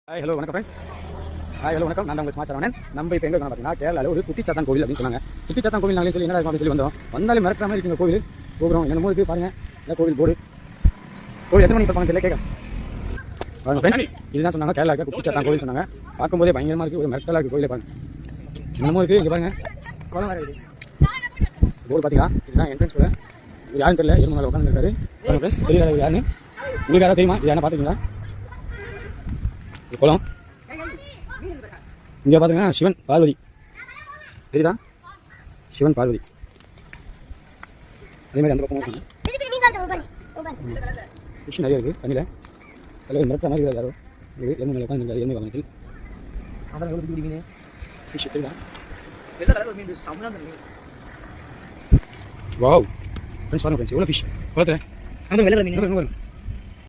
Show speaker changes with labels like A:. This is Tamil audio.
A: ஹாய் ஹலோ வணக்கம் ஃப்ரெண்ட்ஸ். ஹாய் ஹலோ வணக்கம். நான் உங்கள் ஸ்மார்ட் சேனல். நம்ம இப்போ எங்கே பார்த்தீங்கன்னா கேரளாவில் ஒரு குட்டிச்சாத்தான் கோவில் அப்படின்னு சொன்னாங்க. குட்டிச்சாத்தான் கோவில் நாங்களே சொல்லி என்ன இருக்கும் சொல்லி வந்தோம். வந்தாலும் மிரட்டுற மாதிரி இருக்குங்க கோவில். கோபுரம் என்னமோ இருக்குது பாருங்கள். இந்த கோவில் போர்டு கோவில் எத்தனை மணிக்கு பார்ப்பாங்க தெரியல கேட்க பாருங்க ஃப்ரெண்ட்ஸ். இதுதான் சொன்னாங்க கேரளாவுக்கு குட்டிச்சாத்தான் கோவில் சொன்னாங்க. பார்க்கும்போதே பயங்கரமாக இருக்குது. ஒரு மிரட்டலாக இருக்குது கோயிலை பாருங்க. என்னமோ இருக்குது இங்கே பாருங்க. குளம் வேறு இருக்குது. போர்டு பார்த்தீங்கன்னா இதுதான் என்ட்ரன்ஸ் கூட. இது யாரும் தெரியல. எருமை மேலே உட்காந்துருக்காரு பாருங்க ஃப்ரெண்ட்ஸ். தெரியல யாருன்னு உங்களுக்கு யாராவது தெரியுமா? இது யாரும் பார்த்துருக்கீங்களா? குளம் இங்கே பார்த்தீங்கன்னா சிவன் பார்வதி தெரியுதா? சிவன் பார்வதி அதே மாதிரி அந்த பக்கம் ஃபிஷ் நிறைய இருக்குது தண்ணியில். அதில் மிரட்ட மாதிரி யாரோ இது எருமை மேலே உட்காந்துருக்காரு. எருமை வாகனத்தில் ஃபிஷ் தெரியுதா? வாவ் ஃப்ரெண்ட்ஸ் பாருங்க ஃப்ரெண்ட்ஸ் எவ்வளோ ஃபிஷ் குளத்தில்.